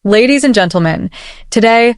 Ladies and gentlemen, today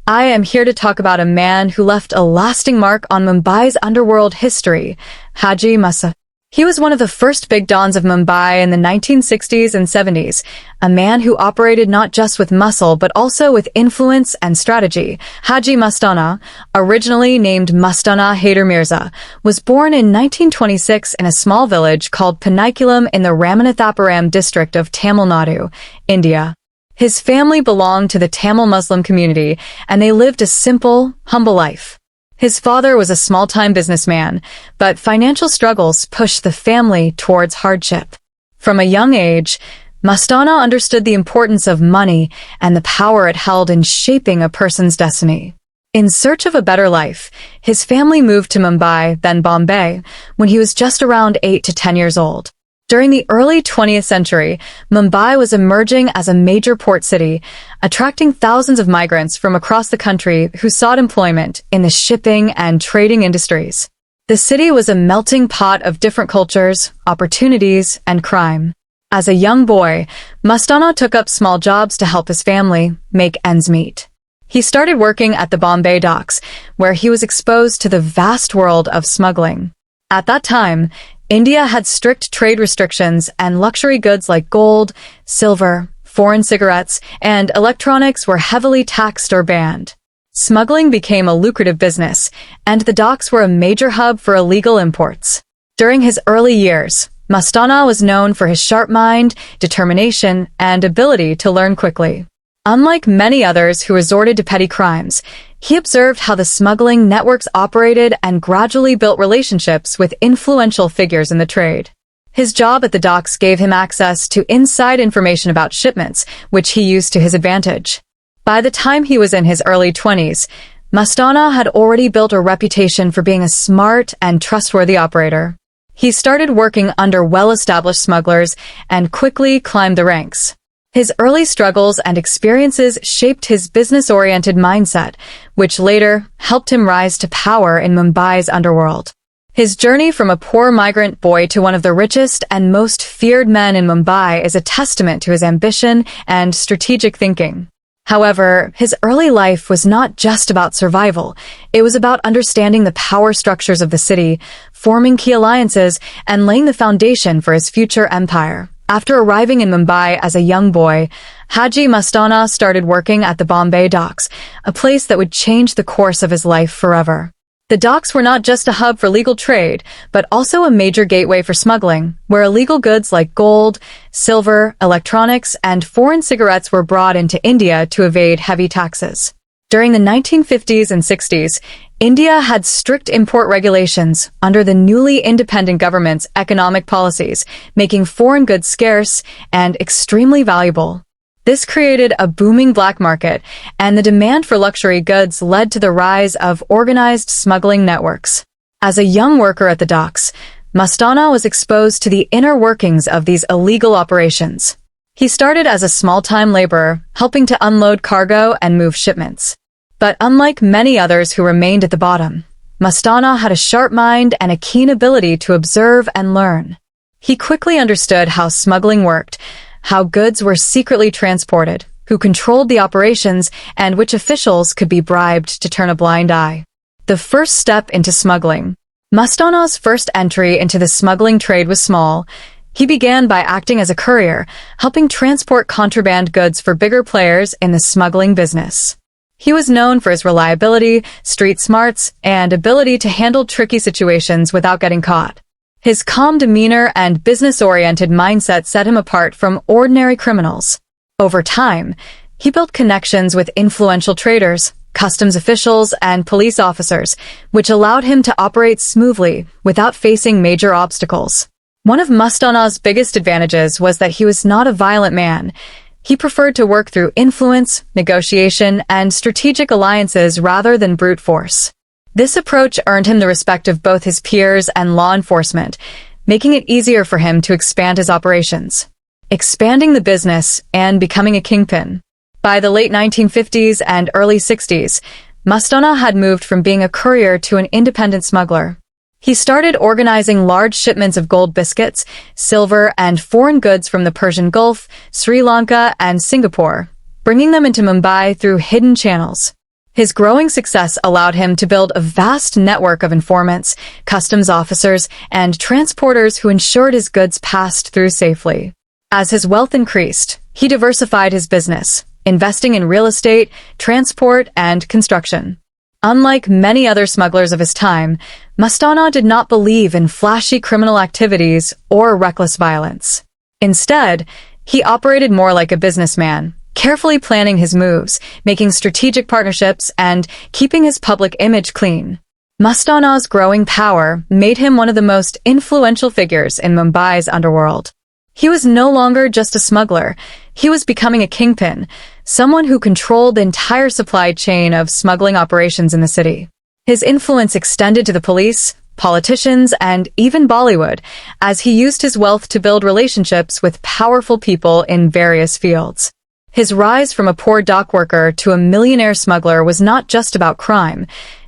I am here to talk about a man who left a lasting mark on Mumbai's underworld history, Haji Mastan. He was one of the first big dons of Mumbai in the 1960s and 70s, a man who operated not just with muscle but also with influence and strategy. Haji Mastana, originally named Mastana Haider Mirza, was born in 1926 in a small village called Panikulam in the Ramanathapuram district of Tamil Nadu, India. His family belonged to the Tamil Muslim community, and they lived a simple, humble life. His father was a small-time businessman, but financial struggles pushed the family towards hardship. From a young age, Mastana understood the importance of money and the power it held in shaping a person's destiny. In search of a better life, his family moved to Mumbai, then Bombay, when he was just around 8 to 10 years old. During the early 20th century, Mumbai was emerging as a major port city, attracting thousands of migrants from across the country who sought employment in the shipping and trading industries. The city was a melting pot of different cultures, opportunities, and crime. As a young boy, Mastana took up small jobs to help his family make ends meet. He started working at the Bombay docks, where he was exposed to the vast world of smuggling. At that time, India had strict trade restrictions, and luxury goods like gold, silver, foreign cigarettes, and electronics were heavily taxed or banned. Smuggling became a lucrative business, and the docks were a major hub for illegal imports. During his early years, Mastana was known for his sharp mind, determination, and ability to learn quickly. Unlike many others who resorted to petty crimes, he observed how the smuggling networks operated and gradually built relationships with influential figures in the trade. His job at the docks gave him access to inside information about shipments, which he used to his advantage. By the time he was in his early 20s, Mastana had already built a reputation for being a smart and trustworthy operator. He started working under well-established smugglers and quickly climbed the ranks. His early struggles and experiences shaped his business-oriented mindset, which later helped him rise to power in Mumbai's underworld. His journey from a poor migrant boy to one of the richest and most feared men in Mumbai is a testament to his ambition and strategic thinking. However, his early life was not just about survival. It was about understanding the power structures of the city, forming key alliances, and laying the foundation for his future empire. After arriving in Mumbai as a young boy, Haji Mastana started working at the Bombay docks, a place that would change the course of his life forever. The docks were not just a hub for legal trade, but also a major gateway for smuggling, where illegal goods like gold, silver, electronics, and foreign cigarettes were brought into India to evade heavy taxes. During the 1950s and 60s, India had strict import regulations under the newly independent government's economic policies, making foreign goods scarce and extremely valuable. This created a booming black market, and the demand for luxury goods led to the rise of organized smuggling networks. As a young worker at the docks, Mastana was exposed to the inner workings of these illegal operations. He started as a small-time laborer, helping to unload cargo and move shipments. But unlike many others who remained at the bottom, Mastana had a sharp mind and a keen ability to observe and learn. He quickly understood how smuggling worked, how goods were secretly transported, who controlled the operations, and which officials could be bribed to turn a blind eye. The first step into smuggling. Mastana's first entry into the smuggling trade was small. He began by acting as a courier, helping transport contraband goods for bigger players in the smuggling business. He was known for his reliability, street smarts, and ability to handle tricky situations without getting caught. His calm demeanor and business-oriented mindset set him apart from ordinary criminals. Over time, he built connections with influential traders, customs officials, and police officers, which allowed him to operate smoothly without facing major obstacles. One of Mastana's biggest advantages was that he was not a violent man. He preferred to work through influence, negotiation, and strategic alliances rather than brute force. This approach earned him the respect of both his peers and law enforcement, making it easier for him to expand his operations, expanding the business and becoming a kingpin. By the late 1950s and early 60s, Mastana had moved from being a courier to an independent smuggler. He started organizing large shipments of gold biscuits, silver, and foreign goods from the Persian Gulf, Sri Lanka, and Singapore, bringing them into Mumbai through hidden channels. His growing success allowed him to build a vast network of informants, customs officers, and transporters who ensured his goods passed through safely. As his wealth increased, he diversified his business, investing in real estate, transport, and construction. Unlike many other smugglers of his time, Mastana did not believe in flashy criminal activities or reckless violence. Instead, he operated more like a businessman, carefully planning his moves, making strategic partnerships, and keeping his public image clean. Mastana's growing power made him one of the most influential figures in Mumbai's underworld. He was no longer just a smuggler. He was becoming a kingpin, someone who controlled the entire supply chain of smuggling operations in the city. His influence extended to the police, politicians, and even Bollywood, as he used his wealth to build relationships with powerful people in various fields. His rise from a poor dock worker to a millionaire smuggler was not just about crime.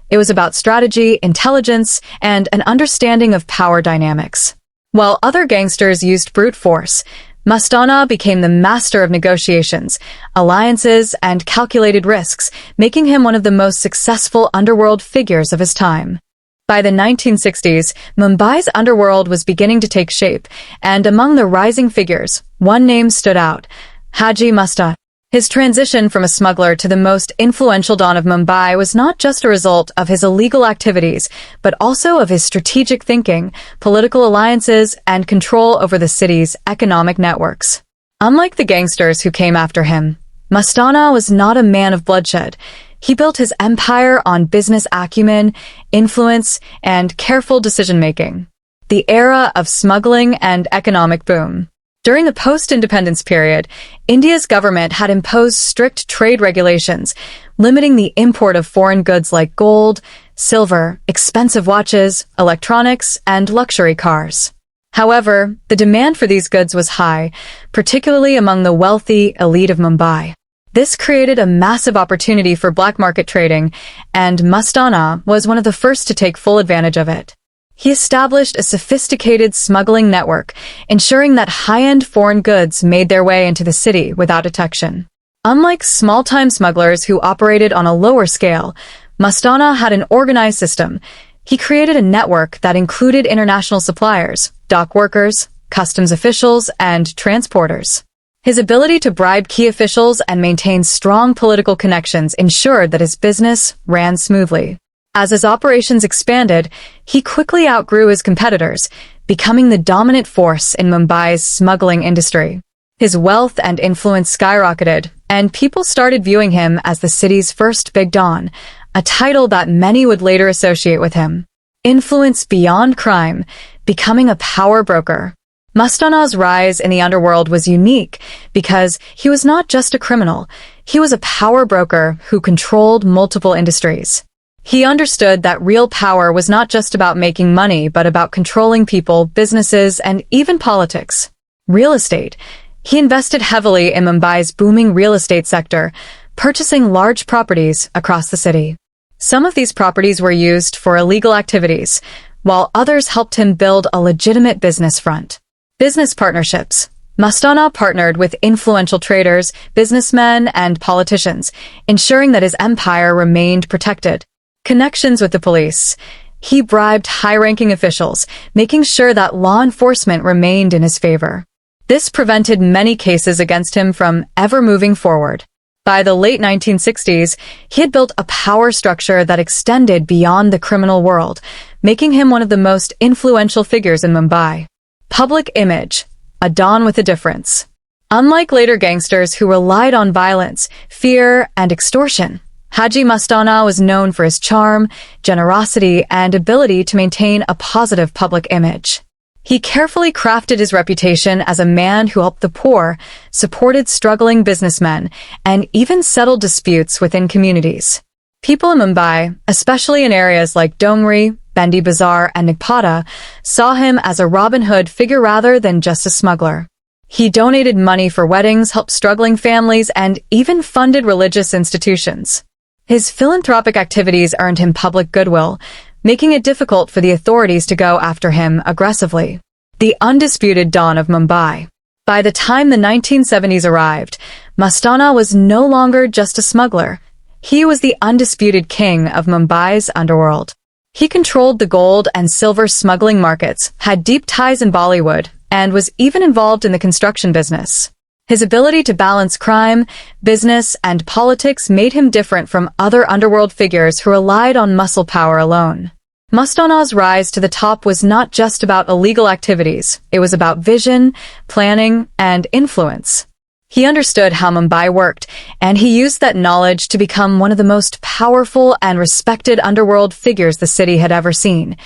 It was about strategy, intelligence, and an understanding of power dynamics. While other gangsters used brute force, Mastana became the master of negotiations, alliances, and calculated risks, making him one of the most successful underworld figures of his time. By the 1960s, Mumbai's underworld was beginning to take shape, and among the rising figures, one name stood out: Haji Mastan. His transition from a smuggler to the most influential don of Mumbai was not just a result of his illegal activities, but also of his strategic thinking, political alliances, and control over the city's economic networks. Unlike the gangsters who came after him, Mastana was not a man of bloodshed. He built his empire on business acumen, influence, and careful decision-making. The era of smuggling and economic boom. During the post-independence period, India's government had imposed strict trade regulations, limiting the import of foreign goods like gold, silver, expensive watches, electronics, and luxury cars. However, the demand for these goods was high, particularly among the wealthy elite of Mumbai. This created a massive opportunity for black market trading, and Mastana was one of the first to take full advantage of it. He established a sophisticated smuggling network, ensuring that high-end foreign goods made their way into the city without detection. Unlike small-time smugglers who operated on a lower scale, Mastana had an organized system. He created a network that included international suppliers, dock workers, customs officials, and transporters. His ability to bribe key officials and maintain strong political connections ensured that his business ran smoothly. As his operations expanded, he quickly outgrew his competitors, becoming the dominant force in Mumbai's smuggling industry. His wealth and influence skyrocketed, and people started viewing him as the city's first big don, a title that many would later associate with him. Influence beyond crime, becoming a power broker. Mastana's rise in the underworld was unique because he was not just a criminal, he was a power broker who controlled multiple industries. He understood that real power was not just about making money, but about controlling people, businesses, and even politics. Real estate. He invested heavily in Mumbai's booming real estate sector, purchasing large properties across the city. Some of these properties were used for illegal activities, while others helped him build a legitimate business front. Business partnerships. Mastana partnered with influential traders, businessmen, and politicians, ensuring that his empire remained protected. Connections with the police. He bribed high-ranking officials, making sure that law enforcement remained in his favor. This prevented many cases against him from ever moving forward. By the late 1960s, he had built a power structure that extended beyond the criminal world, making him one of the most influential figures in Mumbai. Public image. A don with a difference. Unlike later gangsters who relied on violence, fear, and extortion, Haji Mastan was known for his charm, generosity, and ability to maintain a positive public image. He carefully crafted his reputation as a man who helped the poor, supported struggling businessmen, and even settled disputes within communities. People in Mumbai, especially in areas like Dongri, Bendi Bazaar, and Nagpada, saw him as a Robin Hood figure rather than just a smuggler. He donated money for weddings, helped struggling families, and even funded religious institutions. His philanthropic activities earned him public goodwill, making it difficult for the authorities to go after him aggressively. The undisputed don of Mumbai. By the time the 1970s arrived, Mastana was no longer just a smuggler. He was the undisputed king of Mumbai's underworld. He controlled the gold and silver smuggling markets, had deep ties in Bollywood, and was even involved in the construction business. His ability to balance crime, business, and politics made him different from other underworld figures who relied on muscle power alone. Mastana's rise to the top was not just about illegal activities, it was about vision, planning, and influence. He understood how Mumbai worked, and he used that knowledge to become one of the most powerful and respected underworld figures the city had ever seen.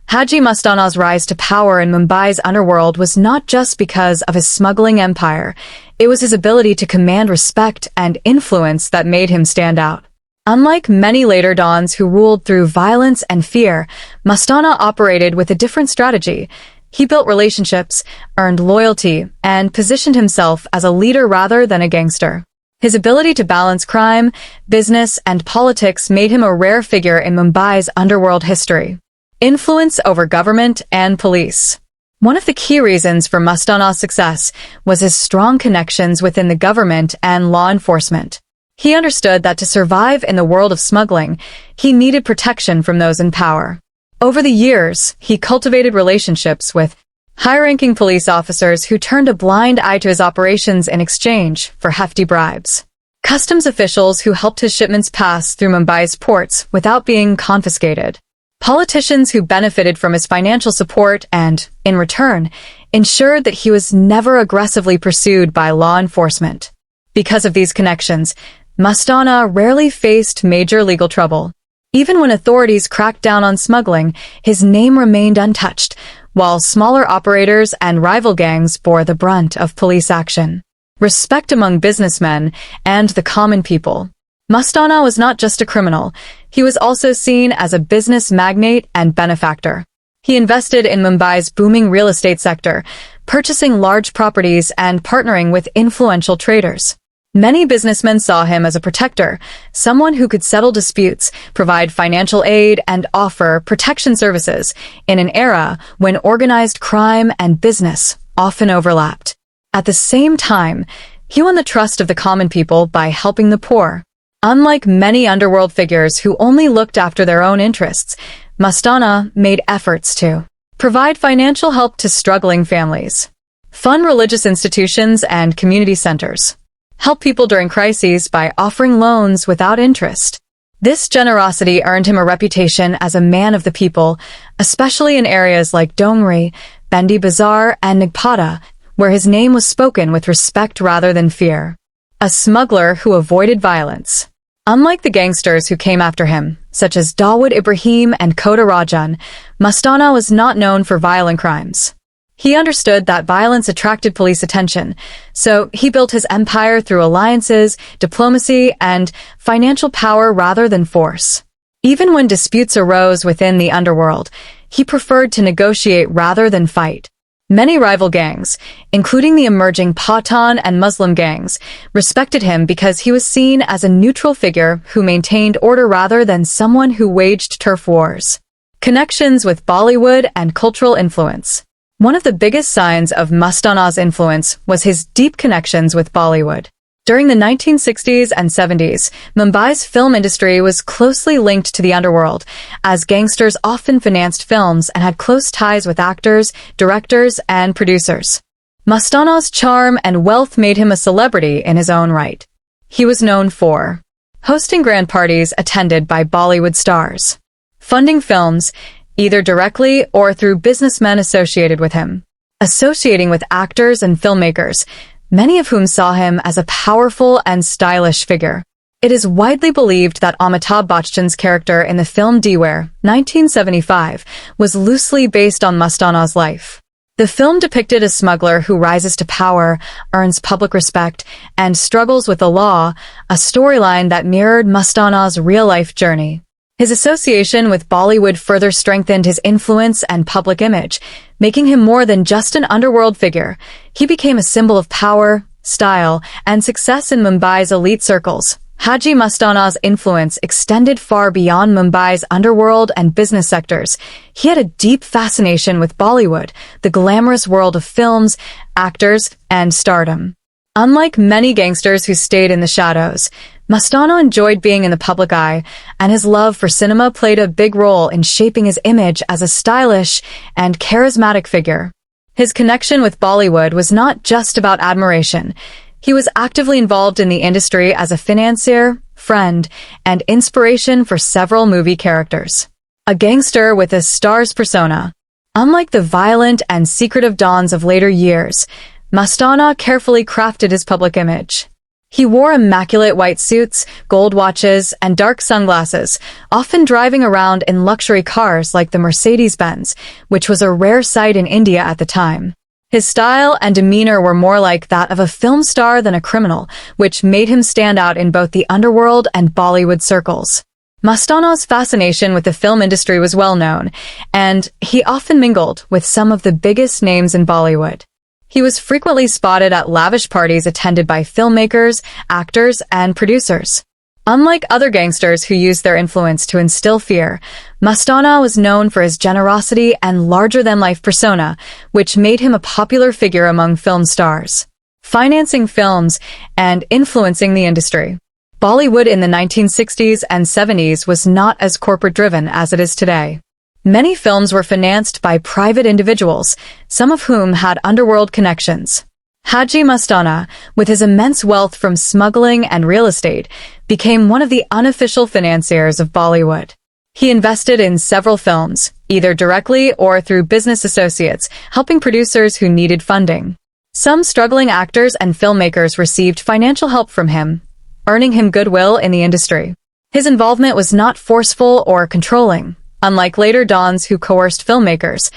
Haji Mastana's rise to power in Mumbai's underworld was not just because of his smuggling empire, it was his ability to command respect and influence that made him stand out. Unlike many later dons who ruled through violence and fear, Mastana operated with a different strategy. He built relationships, earned loyalty, and positioned himself as a leader rather than a gangster. His ability to balance crime, business, and politics made him a rare figure in Mumbai's underworld history. Influence over government and police. One of the key reasons for Mastana's success was his strong connections within the government and law enforcement. He understood that to survive in the world of smuggling, he needed protection from those in power. Over the years, he cultivated relationships with high-ranking police officers who turned a blind eye to his operations in exchange for hefty bribes. Customs officials who helped his shipments pass through Mumbai's ports without being confiscated. Politicians who benefited from his financial support and, in return, ensured that he was never aggressively pursued by law enforcement. Because of these connections, Mastana rarely faced major legal trouble. Even when authorities cracked down on smuggling, his name remained untouched, while smaller operators and rival gangs bore the brunt of police action. Respect among businessmen and the common people. Mastana was not just a criminal, he was also seen as a business magnate and benefactor. He invested in Mumbai's booming real estate sector, purchasing large properties and partnering with influential traders. Many businessmen saw him as a protector, someone who could settle disputes, provide financial aid, and offer protection services in an era when organized crime and business often overlapped. At the same time, he won the trust of the common people by helping the poor. Unlike many underworld figures who only looked after their own interests, Mastana made efforts to provide financial help to struggling families, fund religious institutions and community centers, help people during crises by offering loans without interest. This generosity earned him a reputation as a man of the people, especially in areas like Dongri, Bendi Bazaar, and Nagpada, where his name was spoken with respect rather than fear. A smuggler who avoided violence. Unlike the gangsters who came after him, such as Dawood Ibrahim and Kota Rajan, Mastana was not known for violent crimes. He understood that violence attracted police attention, so he built his empire through alliances, diplomacy, and financial power rather than force. Even when disputes arose within the underworld, he preferred to negotiate rather than fight. Many rival gangs, including the emerging Pathan and Muslim gangs, respected him because he was seen as a neutral figure who maintained order rather than someone who waged turf wars. Connections with Bollywood and cultural influence. One of the biggest signs of Mastana's influence was his deep connections with Bollywood. During the 1960s and 70s, Mumbai's film industry was closely linked to the underworld, as gangsters often financed films and had close ties with actors, directors, and producers. Mastana's charm and wealth made him a celebrity in his own right. He was known for hosting grand parties attended by Bollywood stars, funding films, either directly or through businessmen associated with him, associating with actors and filmmakers, many of whom saw him as a powerful and stylish figure. It is widely believed that Amitabh Bachchan's character in the film Diwar, 1975, was loosely based on Mastana's life. The film depicted a smuggler who rises to power, earns public respect, and struggles with the law, a storyline that mirrored Mastana's real-life journey. His association with Bollywood further strengthened his influence and public image, making him more than just an underworld figure. He became a symbol of power, style, and success in Mumbai's elite circles. Haji Mastana's influence extended far beyond Mumbai's underworld and business sectors. He had a deep fascination with Bollywood, the glamorous world of films, actors, and stardom. Unlike many gangsters who stayed in the shadows, Mastana enjoyed being in the public eye, and his love for cinema played a big role in shaping his image as a stylish and charismatic figure. His connection with Bollywood was not just about admiration. He was actively involved in the industry as a financier, friend, and inspiration for several movie characters. A gangster with a star's persona. Unlike the violent and secretive dons of later years, Mastana carefully crafted his public image. He wore immaculate white suits, gold watches, and dark sunglasses, often driving around in luxury cars like the Mercedes-Benz, which was a rare sight in India at the time. His style and demeanor were more like that of a film star than a criminal, which made him stand out in both the underworld and Bollywood circles. Mastana's fascination with the film industry was well known, and he often mingled with some of the biggest names in Bollywood. He was frequently spotted at lavish parties attended by filmmakers, actors, and producers. Unlike other gangsters who used their influence to instill fear, Mastana was known for his generosity and larger-than-life persona, which made him a popular figure among film stars, financing films and influencing the industry. Bollywood in the 1960s and 70s was not as corporate-driven as it is today. Many films were financed by private individuals, some of whom had underworld connections. Haji Mastan, with his immense wealth from smuggling and real estate, became one of the unofficial financiers of Bollywood. He invested in several films, either directly or through business associates, helping producers who needed funding. Some struggling actors and filmmakers received financial help from him, earning him goodwill in the industry. His involvement was not forceful or controlling. Unlike later dons who coerced filmmakers,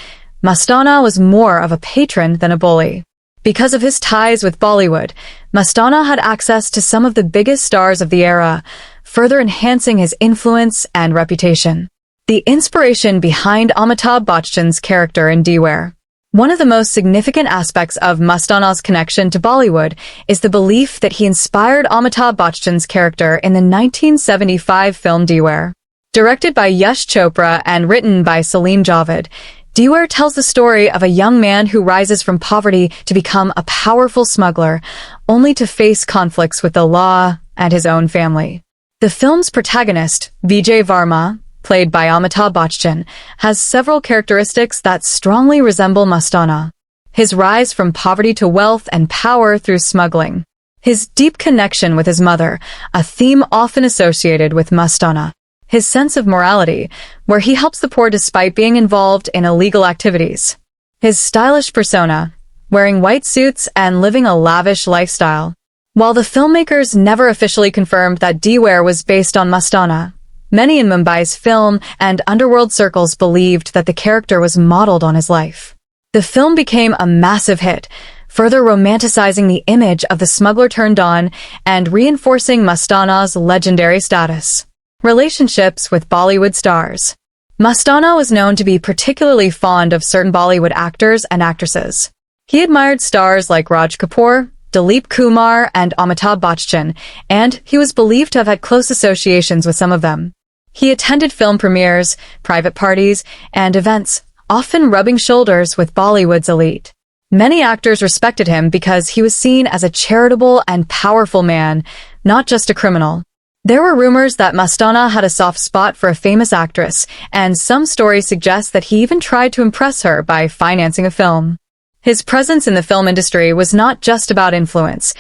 Mastana was more of a patron than a bully. Because of his ties with Bollywood, Mastana had access to some of the biggest stars of the era, further enhancing his influence and reputation. The inspiration behind Amitabh Bachchan's character in Diwar. One of the most significant aspects of Mastana's connection to Bollywood is the belief that he inspired Amitabh Bachchan's character in the 1975 film Diwar. Directed by Yash Chopra and written by Salim Javed, Diwar tells the story of a young man who rises from poverty to become a powerful smuggler, only to face conflicts with the law and his own family. The film's protagonist, Vijay Varma, played by Amitabh Bachchan, has several characteristics that strongly resemble Mastana. His rise from poverty to wealth and power through smuggling. His deep connection with his mother, a theme often associated with Mastana. His sense of morality, where he helps the poor despite being involved in illegal activities. His stylish persona, wearing white suits and living a lavish lifestyle. While the filmmakers never officially confirmed that Diwar was based on Mastana, many in Mumbai's film and underworld circles believed that the character was modeled on his life. The film became a massive hit, further romanticizing the image of the smuggler-turned-on and reinforcing Mastana's legendary status. Relationships with Bollywood stars. Mastana was known to be particularly fond of certain Bollywood actors and actresses. He admired stars like Raj Kapoor, Dilip Kumar, and Amitabh Bachchan, and he was believed to have had close associations with some of them. He attended film premieres, private parties, and events, often rubbing shoulders with Bollywood's elite. Many actors respected him because he was seen as a charitable and powerful man, not just a criminal. There were rumors that Mastana had a soft spot for a famous actress, and some stories suggest that he even tried to impress her by financing a film. His presence in the film industry was not just about influence.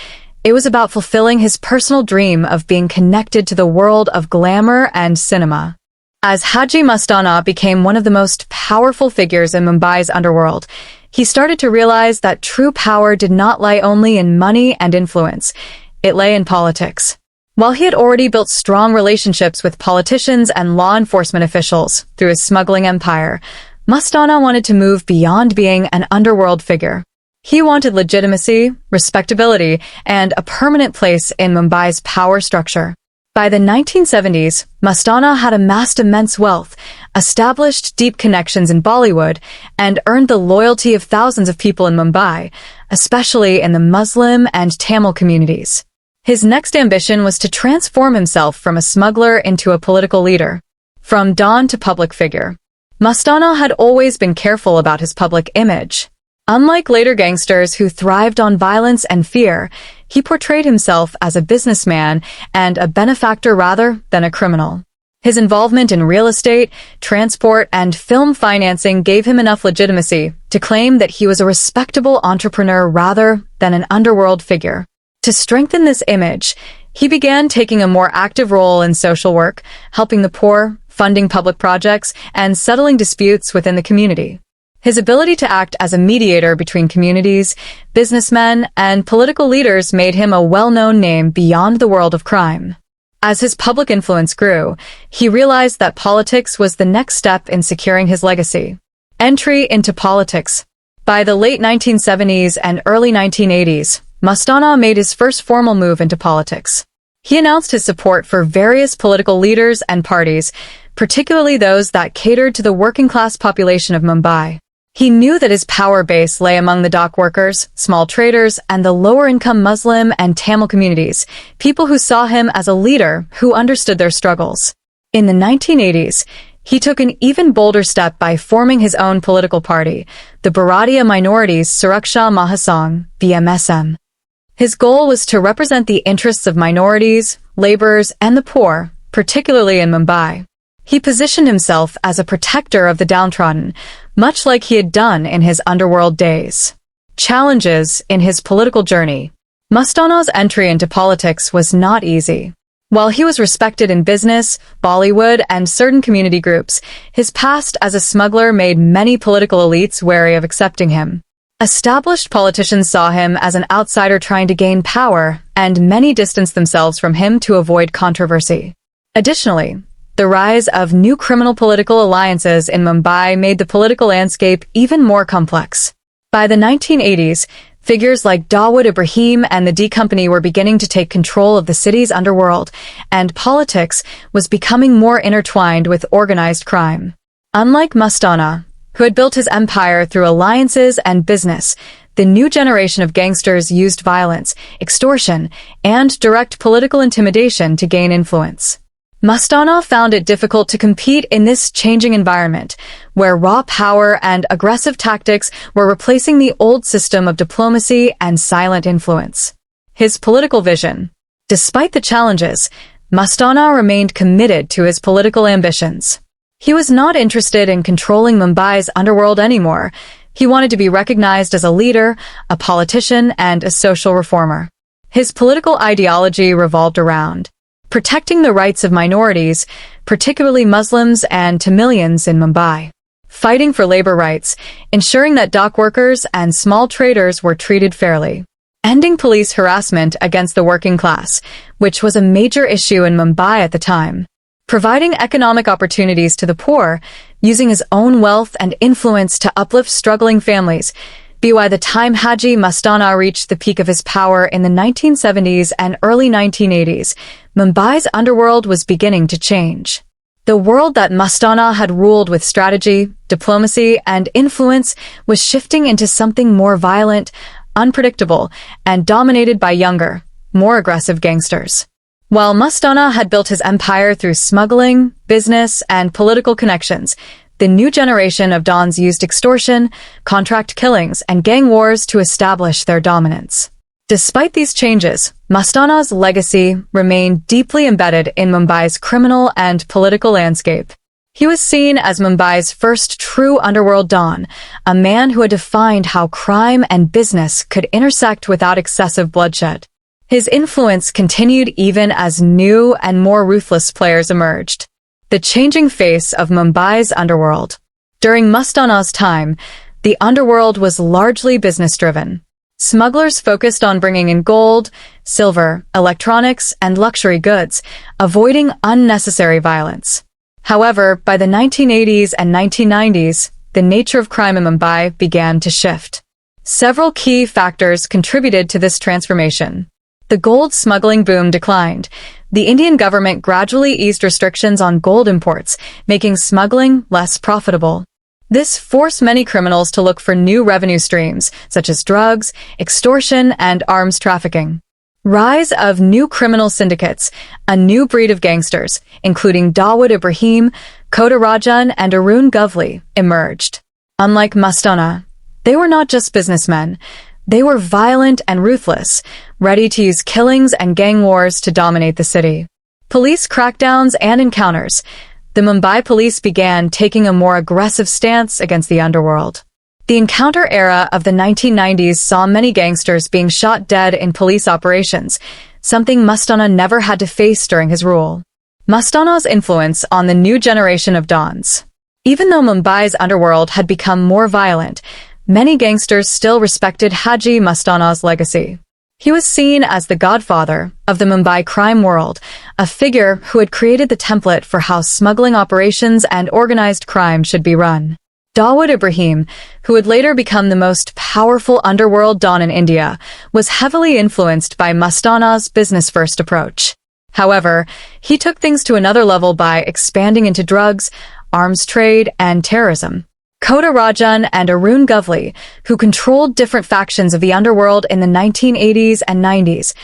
It was about fulfilling his personal dream of being connected to the world of glamour and cinema. As Haji Mastan became one of the most powerful figures in Mumbai's underworld, he started to realize that true power did not lie only in money and influence. It lay in politics. While he had already built strong relationships with politicians and law enforcement officials through his smuggling empire, Mastana wanted to move beyond being an underworld figure. He wanted legitimacy, respectability, and a permanent place in Mumbai's power structure. By the 1970s, Mastana had amassed immense wealth, established deep connections in Bollywood, and earned the loyalty of thousands of people in Mumbai, especially in the Muslim and Tamil communities. His next ambition was to transform himself from a smuggler into a political leader. From don to public figure, Mastana had always been careful about his public image. Unlike later gangsters who thrived on violence and fear, he portrayed himself as a businessman and a benefactor rather than a criminal. His involvement in real estate, transport, and film financing gave him enough legitimacy to claim that he was a respectable entrepreneur rather than an underworld figure. To strengthen this image, he began taking a more active role in social work, helping the poor, funding public projects, and settling disputes within the community. His ability to act as a mediator between communities, businessmen, and political leaders made him a well-known name beyond the world of crime. As his public influence grew, he realized that politics was the next step in securing his legacy. Entry into politics. By the late 1970s and early 1980s, Mastan made his first formal move into politics. He announced his support for various political leaders and parties, particularly those that catered to the working-class population of Mumbai. He knew that his power base lay among the dock workers, small traders, and the lower-income Muslim and Tamil communities, people who saw him as a leader who understood their struggles. In the 1980s, he took an even bolder step by forming his own political party, the Bharatiya Minorities Suraksha Mahasangh, BMSM. His goal was to represent the interests of minorities, laborers, and the poor, particularly in Mumbai. He positioned himself as a protector of the downtrodden, much like he had done in his underworld days. Challenges in his political journey. Mastan's entry into politics was not easy. While he was respected in business, Bollywood, and certain community groups, his past as a smuggler made many political elites wary of accepting him. Established politicians saw him as an outsider trying to gain power, and many distanced themselves from him to avoid controversy. Additionally, the rise of new criminal political alliances in Mumbai made the political landscape even more complex. By the 1980s, figures like Dawood Ibrahim and the D Company were beginning to take control of the city's underworld, and politics was becoming more intertwined with organized crime. Unlike Mastan, who had built his empire through alliances and business, the new generation of gangsters used violence, extortion, and direct political intimidation to gain influence. Mastan found it difficult to compete in this changing environment, where raw power and aggressive tactics were replacing the old system of diplomacy and silent influence. His political vision. Despite the challenges, Mastan remained committed to his political ambitions. He was not interested in controlling Mumbai's underworld anymore. He wanted to be recognized as a leader, a politician, and a social reformer. His political ideology revolved around protecting the rights of minorities, particularly Muslims and Tamilians in Mumbai, fighting for labor rights, ensuring that dock workers and small traders were treated fairly, ending police harassment against the working class, which was a major issue in Mumbai at the time, providing economic opportunities to the poor, using his own wealth and influence to uplift struggling families. By the time Haji Mastan reached the peak of his power in the 1970s and early 1980s, Mumbai's underworld was beginning to change. The world that Mastan had ruled with strategy, diplomacy, and influence was shifting into something more violent, unpredictable, and dominated by younger, more aggressive gangsters. While Mastan had built his empire through smuggling, business, and political connections, the new generation of Dons used extortion, contract killings, and gang wars to establish their dominance. Despite these changes, Mastan's legacy remained deeply embedded in Mumbai's criminal and political landscape. He was seen as Mumbai's first true underworld Don, a man who had defined how crime and business could intersect without excessive bloodshed. His influence continued even as new and more ruthless players emerged. The changing face of Mumbai's underworld. During Mastan's time, the underworld was largely business-driven. Smugglers focused on bringing in gold, silver, electronics, and luxury goods, avoiding unnecessary violence. However, by the 1980s and 1990s, the nature of crime in Mumbai began to shift. Several key factors contributed to this transformation. The gold smuggling boom declined. The Indian government gradually eased restrictions on gold imports, making smuggling less profitable. This forced many criminals to look for new revenue streams, such as drugs, extortion, and arms trafficking. Rise of new criminal syndicates, a new breed of gangsters, including Dawood Ibrahim, Kota Rajan, and Arun Govli, emerged. Unlike Mastan, They were not just businessmen. They were violent and ruthless, ready to use killings and gang wars to dominate the city. Police crackdowns and encounters. The Mumbai police began taking a more aggressive stance against the underworld. The encounter era of the 1990s saw many gangsters being shot dead in police operations, something Mastana never had to face during his rule. Mastana's influence on the new generation of dons. Even though Mumbai's underworld had become more violent, many gangsters still respected Haji Mastana's legacy. He was seen as the godfather of the Mumbai crime world, a figure who had created the template for how smuggling operations and organized crime should be run. Dawood Ibrahim, who would later become the most powerful underworld don in India, was heavily influenced by Mastana's business-first approach. However, he took things to another level by expanding into drugs, arms trade, and terrorism. Kota Rajan and Arun Govli, who controlled different factions of the underworld in the 1980s and 90s,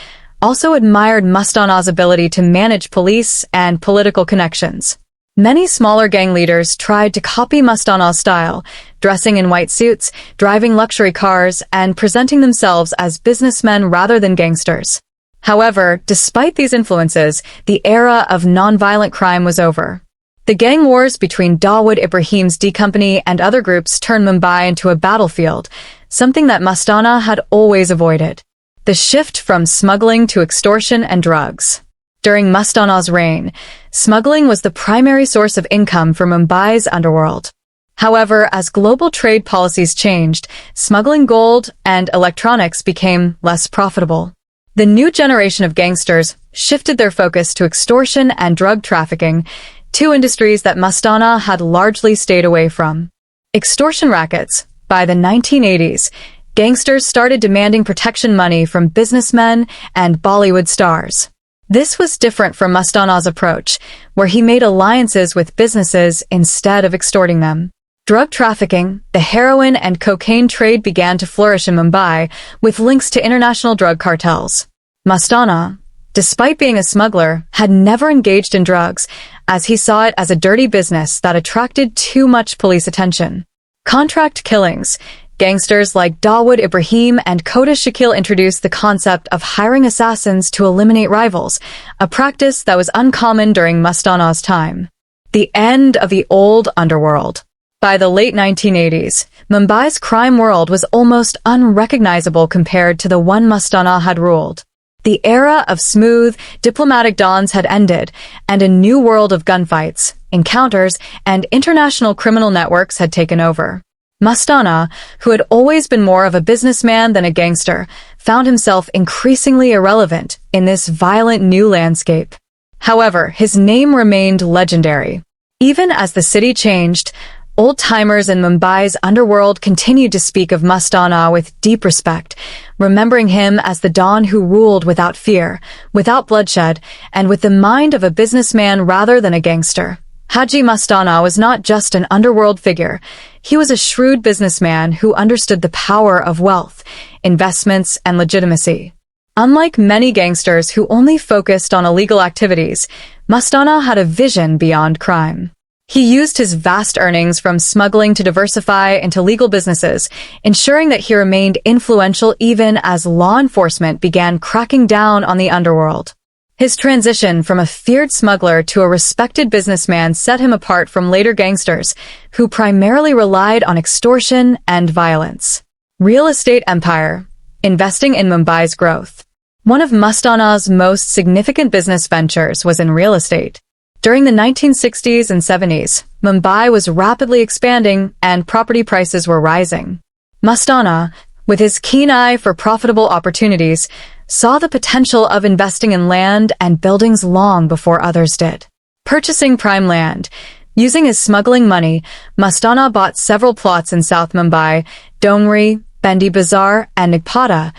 also admired Mastana's ability to manage police and political connections. Many smaller gang leaders tried to copy Mastana's style, dressing in white suits, driving luxury cars, and presenting themselves as businessmen rather than gangsters. However, despite these influences, the era of nonviolent crime was over. The gang wars between Dawood Ibrahim's D Company and other groups turned Mumbai into a battlefield, something that Mastana had always avoided. The shift from smuggling to extortion and drugs. During Mastana's reign, smuggling was the primary source of income for Mumbai's underworld. However, as global trade policies changed, smuggling gold and electronics became less profitable. The new generation of gangsters shifted their focus to extortion and drug trafficking, two industries that Mastana had largely stayed away from. Extortion rackets. By the 1980s, gangsters started demanding protection money from businessmen and Bollywood stars. This was different from Mastana's approach, where he made alliances with businesses instead of extorting them. Drug trafficking, the heroin and cocaine trade began to flourish in Mumbai, with links to international drug cartels. Mastana, despite being a smuggler, had never engaged in drugs, as he saw it as a dirty business that attracted too much police attention. Contract killings. Gangsters like Dawood Ibrahim and Kota Shakil introduced the concept of hiring assassins to eliminate rivals, a practice that was uncommon during Mastana's time. The end of the old underworld. By the late 1980s, Mumbai's crime world was almost unrecognizable compared to the one Mastana had ruled. The era of smooth, diplomatic dons had ended, and a new world of gunfights, encounters, and international criminal networks had taken over. Mastana, who had always been more of a businessman than a gangster, found himself increasingly irrelevant in this violent new landscape. However, his name remained legendary. Even as the city changed, old-timers in Mumbai's underworld continued to speak of Mastana with deep respect, remembering him as the don who ruled without fear, without bloodshed, and with the mind of a businessman rather than a gangster. Haji Mastana was not just an underworld figure. He was a shrewd businessman who understood the power of wealth, investments, and legitimacy. Unlike many gangsters who only focused on illegal activities, Mastana had a vision beyond crime. He used his vast earnings from smuggling to diversify into legal businesses, ensuring that he remained influential even as law enforcement began cracking down on the underworld. His transition from a feared smuggler to a respected businessman set him apart from later gangsters, who primarily relied on extortion and violence. Real estate empire. Investing in Mumbai's growth. One of Mastana's most significant business ventures was in real estate. During the 1960s and 70s, Mumbai was rapidly expanding and property prices were rising. Mastana, with his keen eye for profitable opportunities, saw the potential of investing in land and buildings long before others did. Purchasing prime land. Using his smuggling money, Mastana bought several plots in South Mumbai, Dongri, Bendi Bazaar, and Nagpada,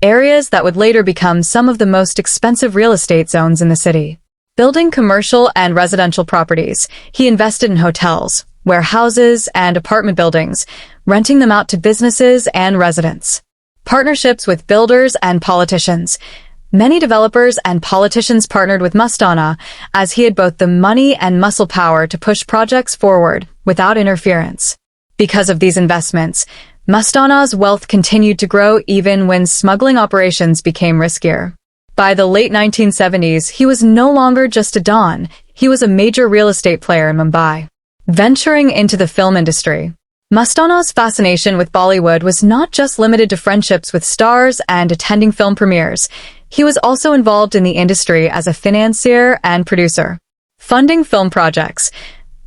areas that would later become some of the most expensive real estate zones in the city. Building commercial and residential properties, he invested in hotels, warehouses, and apartment buildings, renting them out to businesses and residents. Partnerships with builders and politicians. Many developers and politicians partnered with Mastana, as he had both the money and muscle power to push projects forward without interference. Because of these investments, Mastana's wealth continued to grow even when smuggling operations became riskier. By the late 1970s, he was no longer just a don, he was a major real estate player in Mumbai. Venturing into the film industry, Mastana's fascination with Bollywood was not just limited to friendships with stars and attending film premieres. He was also involved in the industry as a financier and producer. Funding film projects.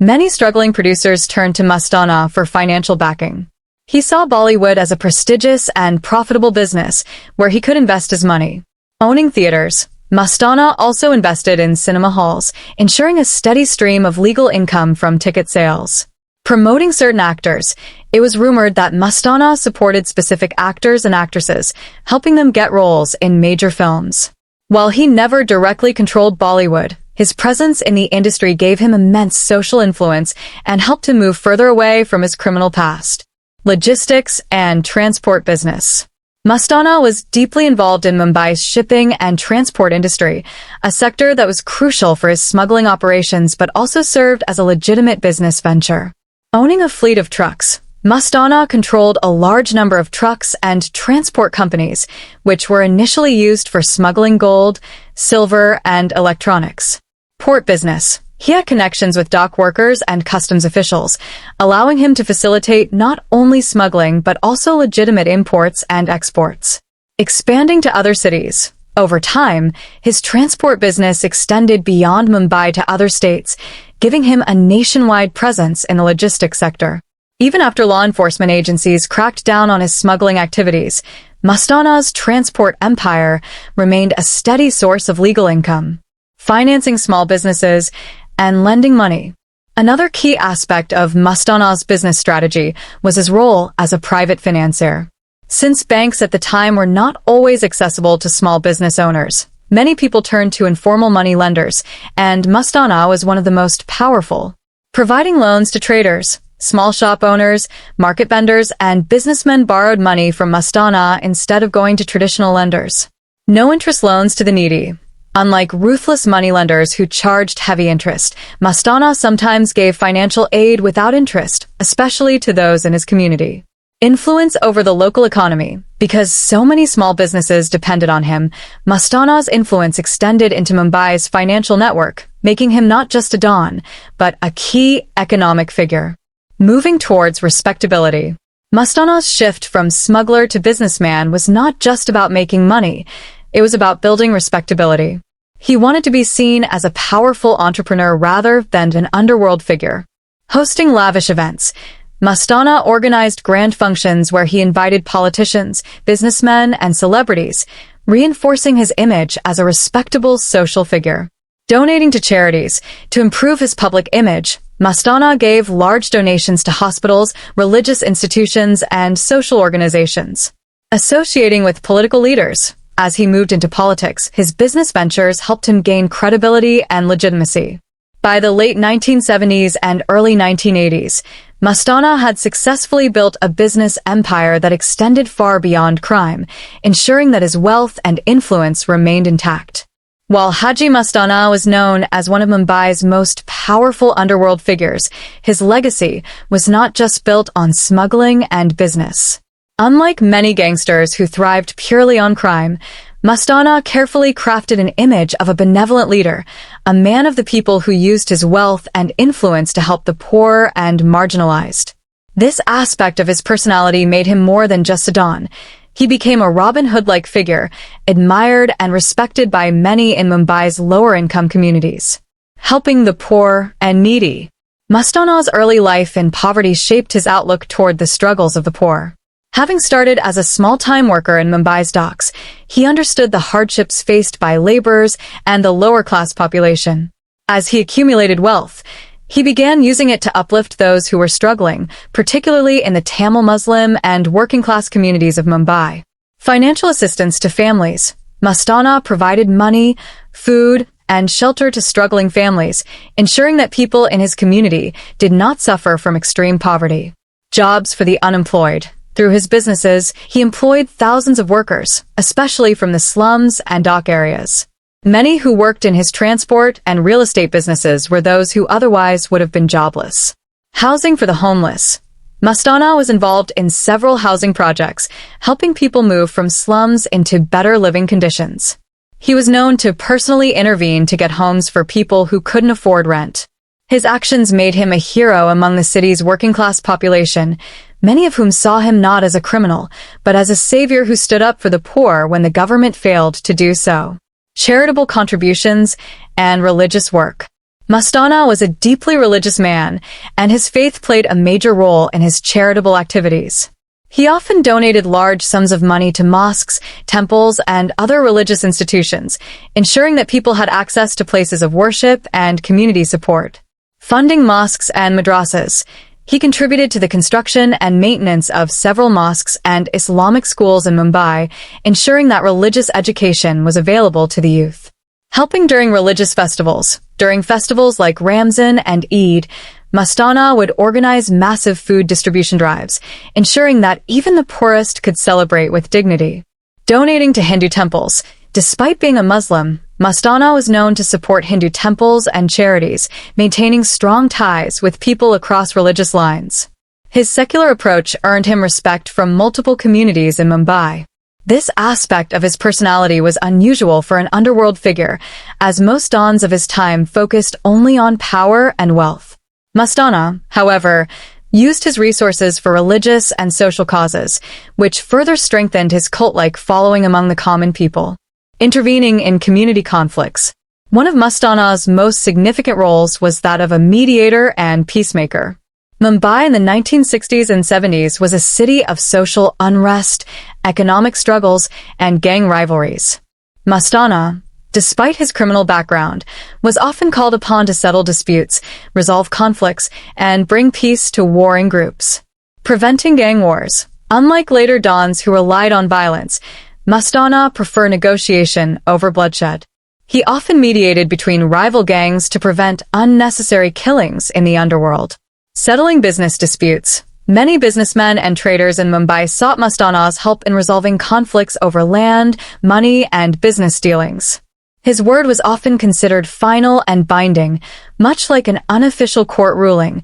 Many struggling producers turned to Mastana for financial backing. He saw Bollywood as a prestigious and profitable business where he could invest his money. Owning theaters, Mastana also invested in cinema halls, ensuring a steady stream of legal income from ticket sales. Promoting certain actors, it was rumored that Mastana supported specific actors and actresses, helping them get roles in major films. While he never directly controlled Bollywood, his presence in the industry gave him immense social influence and helped him move further away from his criminal past. Logistics and transport business. Mastana was deeply involved in Mumbai's shipping and transport industry, a sector that was crucial for his smuggling operations but also served as a legitimate business venture. Owning a fleet of trucks, Mastana controlled a large number of trucks and transport companies, which were initially used for smuggling gold, silver, and electronics. Port business. He had connections with dock workers and customs officials, allowing him to facilitate not only smuggling but also legitimate imports and exports. Expanding to other cities. Over time, his transport business extended beyond Mumbai to other states, giving him a nationwide presence in the logistics sector. Even after law enforcement agencies cracked down on his smuggling activities, Mastana's transport empire remained a steady source of legal income, financing small businesses and lending money. Another key aspect of Mastana's business strategy was his role as a private financier. Since banks at the time were not always accessible to small business owners, many people turned to informal money lenders, and Mastana was one of the most powerful. Providing loans to traders, small shop owners, market vendors, and businessmen borrowed money from Mastana instead of going to traditional lenders. No-interest loans to the needy. Unlike ruthless moneylenders who charged heavy interest, Mastana sometimes gave financial aid without interest, especially to those in his community. Influence over the local economy. Because so many small businesses depended on him, Mastana's influence extended into Mumbai's financial network, making him not just a don, but a key economic figure. Moving towards respectability. Mastana's shift from smuggler to businessman was not just about making money. It was about building respectability. He wanted to be seen as a powerful entrepreneur rather than an underworld figure. Hosting lavish events. Mastana organized grand functions where he invited politicians, businessmen, and celebrities, reinforcing his image as a respectable social figure. Donating to charities. To improve his public image, Mastana gave large donations to hospitals, religious institutions, and social organizations. Associating with political leaders. As he moved into politics, his business ventures helped him gain credibility and legitimacy. By the late 1970s and early 1980s, Mastana had successfully built a business empire that extended far beyond crime, ensuring that his wealth and influence remained intact. While Haji Mastan was known as one of Mumbai's most powerful underworld figures, his legacy was not just built on smuggling and business. Unlike many gangsters who thrived purely on crime, Mastana carefully crafted an image of a benevolent leader, a man of the people who used his wealth and influence to help the poor and marginalized. This aspect of his personality made him more than just a don. He became a Robin Hood-like figure, admired and respected by many in Mumbai's lower-income communities. Helping the poor and needy. Mastana's early life in poverty shaped his outlook toward the struggles of the poor. Having started as a small-time worker in Mumbai's docks, he understood the hardships faced by laborers and the lower-class population. As he accumulated wealth, he began using it to uplift those who were struggling, particularly in the Tamil Muslim and working-class communities of Mumbai. Financial assistance to families. Mastana provided money, food, and shelter to struggling families, ensuring that people in his community did not suffer from extreme poverty. Jobs for the unemployed. Through his businesses, he employed thousands of workers, especially from the slums and dock areas. Many who worked in his transport and real estate businesses were those who otherwise would have been jobless. Housing for the homeless. Mastana was involved in several housing projects, helping people move from slums into better living conditions. He was known to personally intervene to get homes for people who couldn't afford rent. His actions made him a hero among the city's working-class population, many of whom saw him not as a criminal, but as a savior who stood up for the poor when the government failed to do so. Charitable contributions and religious work. Mastana was a deeply religious man, and his faith played a major role in his charitable activities. He often donated large sums of money to mosques, temples, and other religious institutions, ensuring that people had access to places of worship and community support. Funding mosques and madrasas. He contributed to the construction and maintenance of several mosques and Islamic schools in Mumbai, ensuring that religious education was available to the youth. Helping during religious festivals. During festivals like Ramzan and Eid, Mastana would organize massive food distribution drives, ensuring that even the poorest could celebrate with dignity. Donating to Hindu temples. Despite being a Muslim, Mastana was known to support Hindu temples and charities, maintaining strong ties with people across religious lines. His secular approach earned him respect from multiple communities in Mumbai. This aspect of his personality was unusual for an underworld figure, as most dons of his time focused only on power and wealth. Mastana, however, used his resources for religious and social causes, which further strengthened his cult-like following among the common people. Intervening in community conflicts. One of Mastana's most significant roles was that of a mediator and peacemaker. Mumbai in the 1960s and 70s was a city of social unrest, economic struggles, and gang rivalries. Mastana, despite his criminal background, was often called upon to settle disputes, resolve conflicts, and bring peace to warring groups. Preventing gang wars. Unlike later dons who relied on violence, Mastana preferred negotiation over bloodshed. He often mediated between rival gangs to prevent unnecessary killings in the underworld. Settling business disputes. Many businessmen and traders in Mumbai sought Mastana's help in resolving conflicts over land, money, and business dealings. His word was often considered final and binding, much like an unofficial court ruling.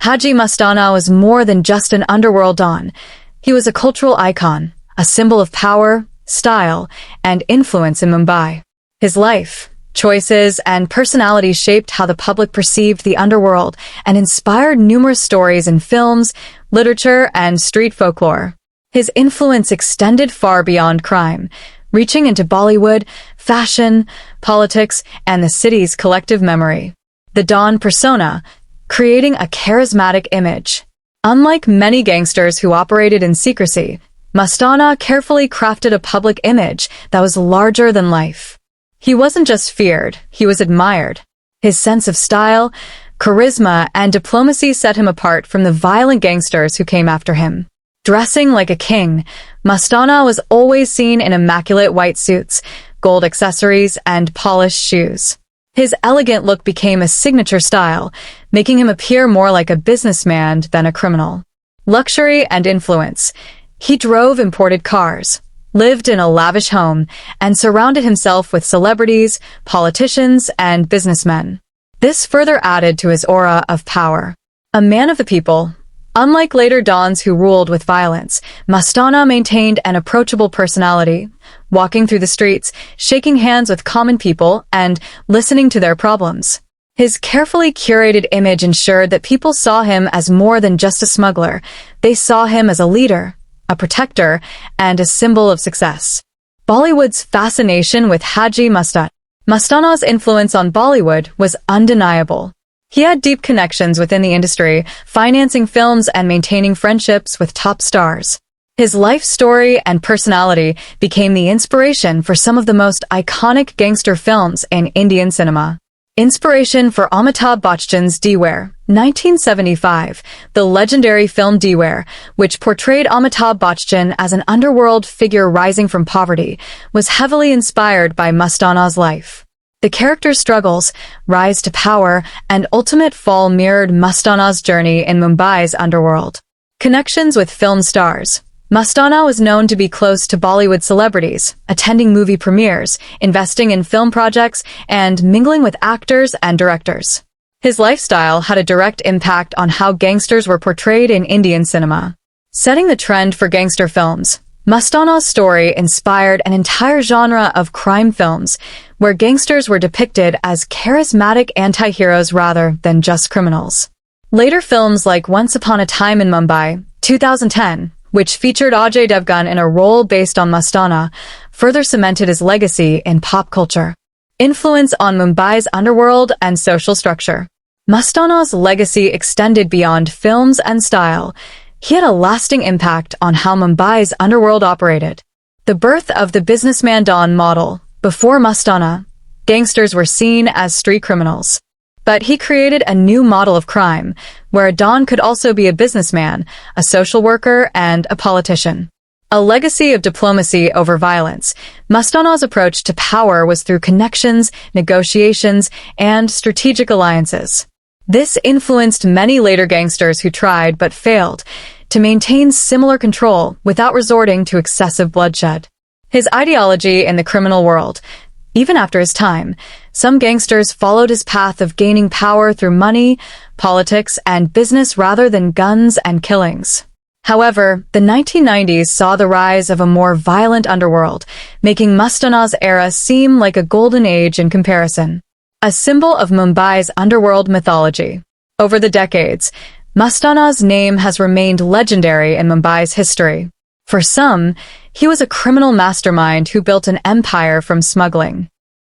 Haji Mastana was more than just an underworld don. He was a cultural icon, a symbol of power, style, and influence in Mumbai. His life, choices, and personality shaped how the public perceived the underworld and inspired numerous stories in films, literature, and street folklore. His influence extended far beyond crime, reaching into Bollywood, fashion, politics, and the city's collective memory. The Don persona, creating a charismatic image. Unlike many gangsters who operated in secrecy, Mastana carefully crafted a public image that was larger than life. He wasn't just feared, he was admired. His sense of style, charisma, and diplomacy set him apart from the violent gangsters who came after him. Dressing like a king, Mastana was always seen in immaculate white suits, gold accessories, and polished shoes. His elegant look became a signature style, making him appear more like a businessman than a criminal. Luxury and influence. He drove imported cars, lived in a lavish home, and surrounded himself with celebrities, politicians, and businessmen. This further added to his aura of power. A man of the people. Unlike later dons who ruled with violence, Mastana maintained an approachable personality, walking through the streets, shaking hands with common people, and listening to their problems. His carefully curated image ensured that people saw him as more than just a smuggler. They saw him as a leader, a protector, and a symbol of success. Bollywood's fascination with Haji Mastan. Mastana's influence on Bollywood was undeniable. He had deep connections within the industry, financing films and maintaining friendships with top stars. His life story and personality became the inspiration for some of the most iconic gangster films in Indian cinema. Inspiration for Amitabh Bachchan's Diwar, 1975, the legendary film Diwar, which portrayed Amitabh Bachchan as an underworld figure rising from poverty, was heavily inspired by Mastana's life. The character's struggles, rise to power, and ultimate fall mirrored Mastana's journey in Mumbai's underworld. Connections with film stars. Mastana was known to be close to Bollywood celebrities, attending movie premieres, investing in film projects, and mingling with actors and directors. His lifestyle had a direct impact on how gangsters were portrayed in Indian cinema. Setting the trend for gangster films, Mastana's story inspired an entire genre of crime films, where gangsters were depicted as charismatic anti-heroes rather than just criminals. Later films like Once Upon a Time in Mumbai, 2010, which featured Ajay Devgan in a role based on Mastana, further cemented his legacy in pop culture. Influence on Mumbai's underworld and social structure. Mastana's legacy extended beyond films and style. He had a lasting impact on how Mumbai's underworld operated. The birth of the businessman Don model. Before Mastana, gangsters were seen as street criminals. But he created a new model of crime, where a Don could also be a businessman, a social worker, and a politician. A legacy of diplomacy over violence, Mastana's approach to power was through connections, negotiations, and strategic alliances. This influenced many later gangsters who tried but failed to maintain similar control without resorting to excessive bloodshed. His ideology in the criminal world. Even after his time, some gangsters followed his path of gaining power through money, politics, and business rather than guns and killings. However, the 1990s saw the rise of a more violent underworld, making Mastana's era seem like a golden age in comparison. A symbol of Mumbai's underworld mythology. Over the decades, Mastana's name has remained legendary in Mumbai's history. For some, he was a criminal mastermind who built an empire from smuggling.